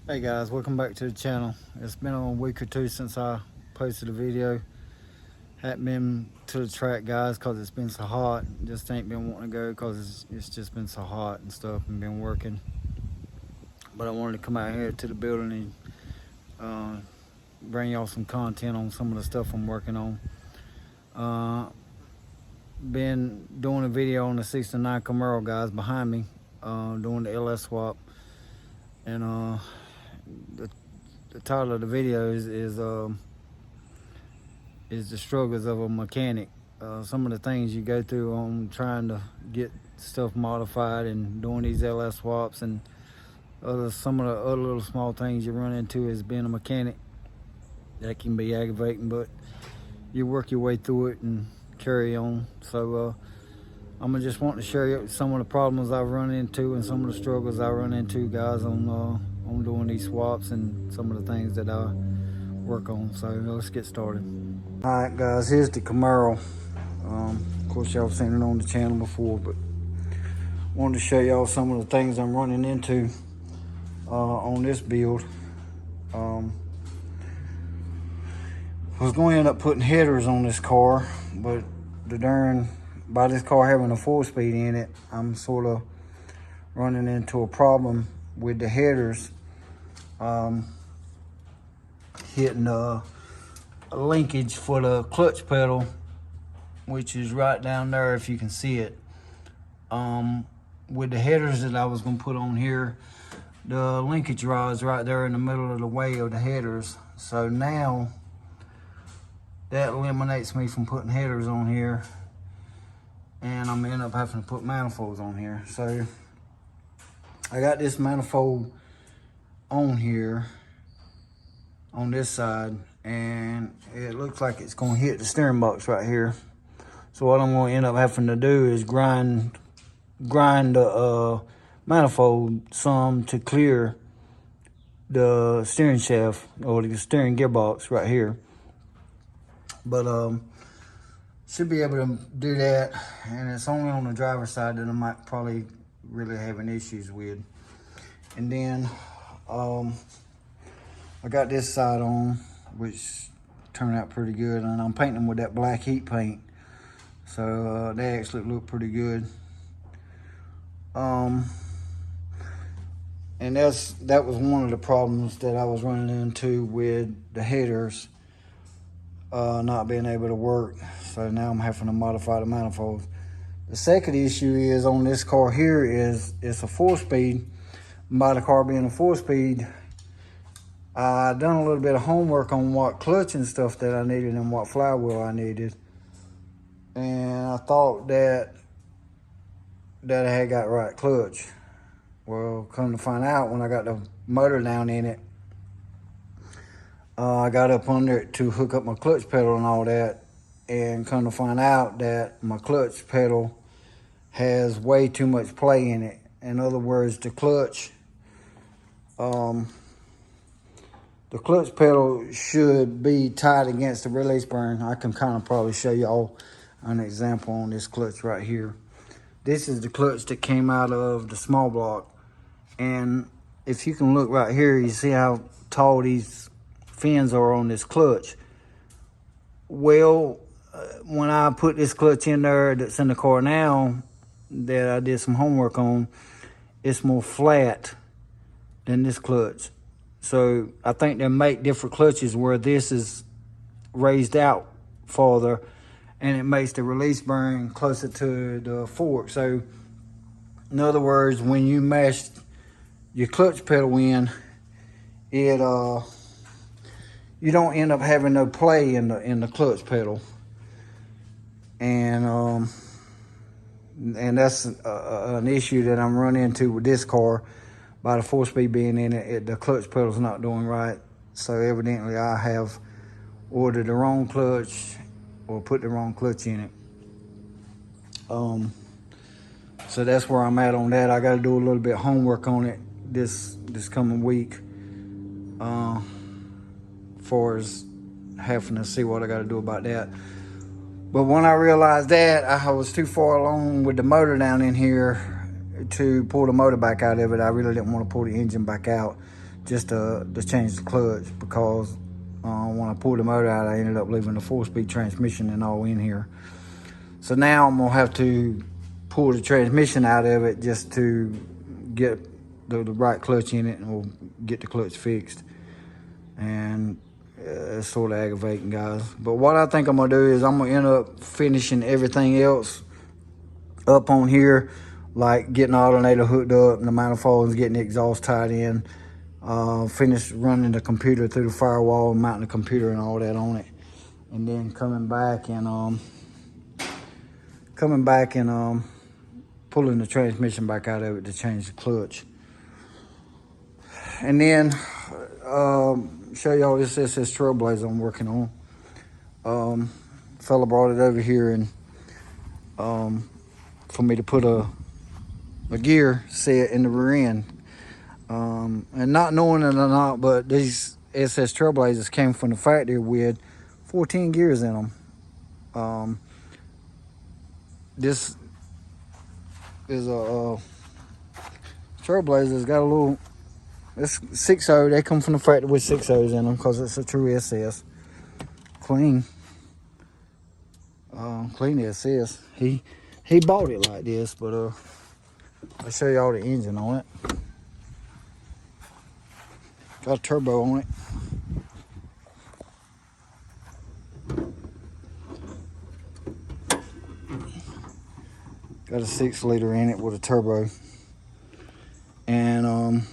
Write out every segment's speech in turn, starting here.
Hey guys, welcome back to the channel. It's been a week or two since I posted a video. Hadn't been to the track, guys, because it's been so hot. Just ain't been wanting to go because it's just been so hot and stuff and been working. But I wanted to come out here to the building and bring y'all some content on some of the stuff I'm working on. Been doing a video on the 69 Camaro, guys, behind me, doing the LS swap. And the title of the video is the struggles of a mechanic. Some of the things you go through on trying to get stuff modified and doing these LS swaps, and some of the other little small things you run into as being a mechanic. That can be aggravating, but you work your way through it and carry on. So I'm just wanting to share some of the problems I've run into and some of the struggles I run into, guys, on doing these swaps and some of the things that I work on. So let's get started. All right, guys, here's the Camaro. Of course, y'all seen it on the channel before, but wanted to show y'all some of the things I'm running into on this build. I was going to end up putting headers on this car, but by this car having a 4-speed in it, I'm sort of running into a problem with the headers hitting a linkage for the clutch pedal, which is right down there if you can see it. With the headers that I was going to put on here, the linkage rod's right there in the middle of the way of the headers. So now that eliminates me from putting headers on here, and I'm gonna end up having to put manifolds on here. So I got this manifold on here on this side, and it looks like it's gonna hit the steering box right here. So what I'm gonna end up having to do is grind the manifold some to clear the steering shaft or the steering gearbox right here. But should be able to do that, and it's only on the driver's side that I might probably really having issues with. And then I got this side on, which turned out pretty good, and I'm painting them with that black heat paint, so they actually look pretty good. And that was one of the problems that I was running into with the headers not being able to work. So now I'm having to modify the manifolds. The second issue is on this car here is it's a 4-speed. By the car being a 4-speed, I done a little bit of homework on what clutch and stuff that I needed and what flywheel I needed. And I thought that I had got right clutch. Well, come to find out, when I got the motor down in it, I got up under it to hook up my clutch pedal and all that, and come to find out that my clutch pedal has way too much play in it. In other words, the clutch pedal should be tied against the release bearing. I can kind of probably show y'all an example on this clutch right here. This is the clutch that came out of the small block, and if you can look right here, you see how tall these fins are on this clutch. Well, when I put this clutch in there that's in the car now, that I did some homework on, it's more flat than this clutch. So I think they make different clutches where this is raised out farther, and it makes the release bearing closer to the fork. So in other words, when you mash your clutch pedal in, you don't end up having no play in the clutch pedal, and that's an issue that I'm running into with this car. By the 4-speed being in it, the clutch pedal's not doing right. So evidently I have ordered the wrong clutch or put the wrong clutch in it. So that's where I'm at on that. I got to do a little bit of homework on it this coming week, far as having to see what I got to do about that. But when I realized that, I was too far along with the motor down in here to pull the motor back out of it. I really didn't want to pull the engine back out just to change the clutch, because when I pulled the motor out, I ended up leaving the 4-speed transmission and all in here. So now I'm gonna have to pull the transmission out of it just to get the right clutch in it, and we'll get the clutch fixed. And it's sort of aggravating, guys. But what I think I'm gonna do is I'm gonna end up finishing everything else up on here, like getting the alternator hooked up and the manifolds, getting the exhaust tied in, finish running the computer through the firewall and mounting the computer and all that on it, and then coming back and pulling the transmission back out of it to change the clutch. And then show y'all this SS Trailblazer I'm working on. Fella brought it over here and for me to put a gear set in the rear end. And not knowing it or not, but these SS Trailblazers came from the factory with 14 gears in them. This is a Trailblazer. It's got a little, it's 6.0. They come from the factory with 6.0s in them because it's a true SS. Clean SS. He bought it like this, but I'll show y'all the engine on it. Got a turbo on it. Got a 6-liter in it with a turbo. And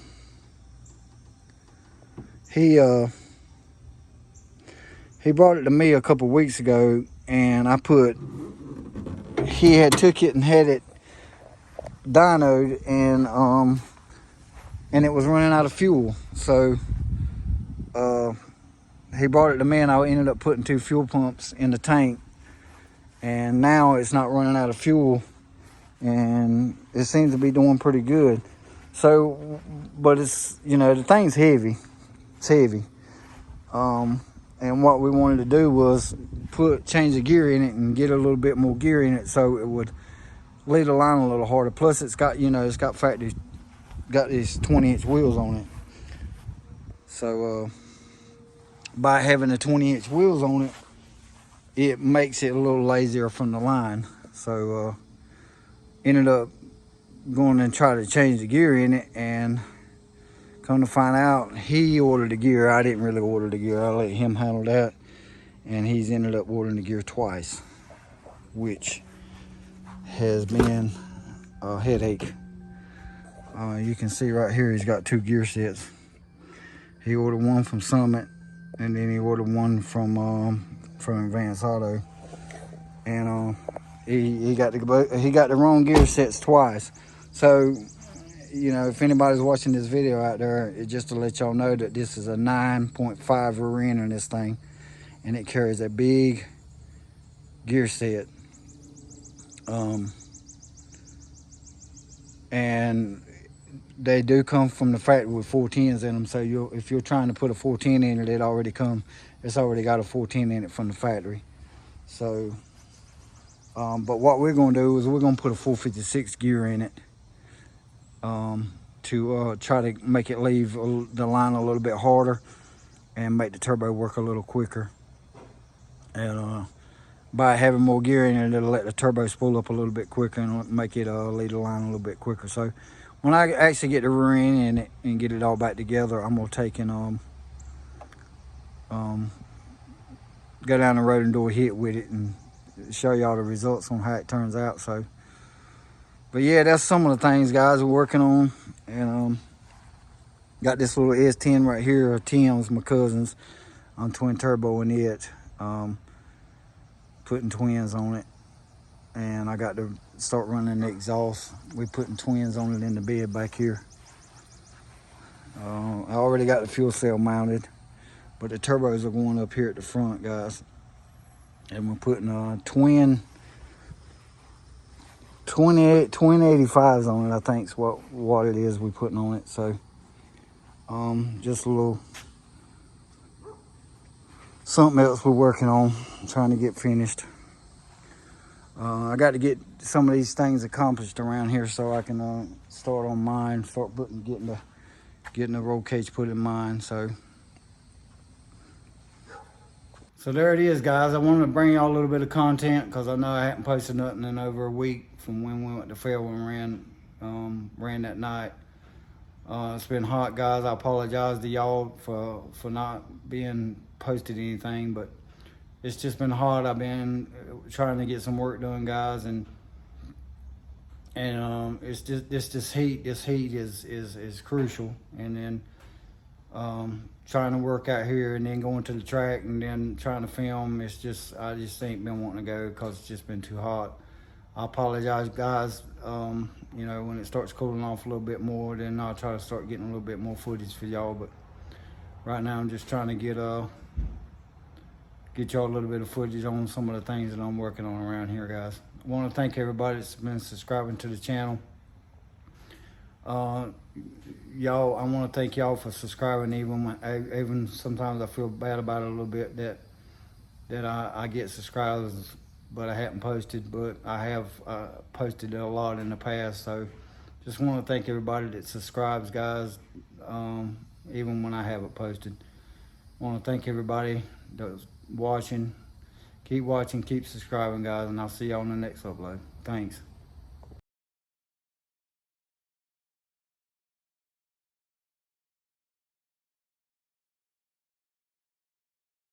he brought it to me a couple weeks ago, and he had took it and had it dynoed, and it was running out of fuel. So he brought it to me, and I ended up putting 2 fuel pumps in the tank, and now it's not running out of fuel, and it seems to be doing pretty good. So, but it's, you know, the thing's heavy. It's heavy. And what we wanted to do was change the gear in it and get a little bit more gear in it, so it would lead the line a little harder. Plus, it's got, you know, it's got factory, got these 20-inch wheels on it. So by having the 20-inch wheels on it, it makes it a little lazier from the line. So ended up going and try to change the gear in it, and come to find out, he ordered the gear. I didn't really order the gear. I let him handle that, and he's ended up ordering the gear twice, which has been a headache. You can see right here, he's got 2 gear sets. He ordered one from Summit, and then he ordered one from Advance Auto, and he got the wrong gear sets twice. So, you know, if anybody's watching this video out there, it's just to let y'all know that this is a 9.5 rear end in this thing, and it carries a big gear set. And they do come from the factory with 410s in them. So if you're trying to put a 410 in it, it's already got a 410 in it from the factory. So, but what we're gonna do is we're gonna put a 456 gear in it, to try to make it leave the line a little bit harder and make the turbo work a little quicker. And by having more gear in it, it'll let the turbo spool up a little bit quicker and make it lead the line a little bit quicker. So when I actually get the rear end in it and get it all back together, I'm gonna take and go down the road and do a hit with it and show y'all the results on how it turns out. So, but yeah, that's some of the things, guys, we're working on. And got this little S10 right here, Tim's, my cousin's. I'm twin turbo in it, putting twins on it. And I got to start running the exhaust. We're putting twins on it in the bed back here. I already got the fuel cell mounted, but the turbos are going up here at the front, guys. And we're putting twin 85s on it, I think is what it is we're putting on it. So just a little something else we're working on, trying to get finished. I got to get some of these things accomplished around here so I can start on mine, getting getting the roll cage put in mine. So there it is, guys. I wanted to bring y'all a little bit of content because I know I hadn't posted nothing in over a week from when we went to Fairwind ran that night. It's been hot, guys. I apologize to y'all for not being posted anything, but it's just been hot. I've been trying to get some work done, guys, and it's just this heat. This heat is crucial, and then trying to work out here and then going to the track and then trying to film. I just ain't been wanting to go because it's just been too hot. I apologize, guys. You know, when it starts cooling off a little bit more, then I'll try to start getting a little bit more footage for y'all. But right now I'm just trying to get y'all a little bit of footage on some of the things that I'm working on around here, guys. I want to thank everybody that's been subscribing to the channel. Y'all, I want to thank y'all for subscribing. Even sometimes I feel bad about it a little bit that I get subscribers, but I haven't posted. But I have posted a lot in the past. So just want to thank everybody that subscribes, guys. Even when I haven't posted, I want to thank everybody that's watching. Keep watching, keep subscribing, guys, and I'll see y'all on the next upload. Thanks.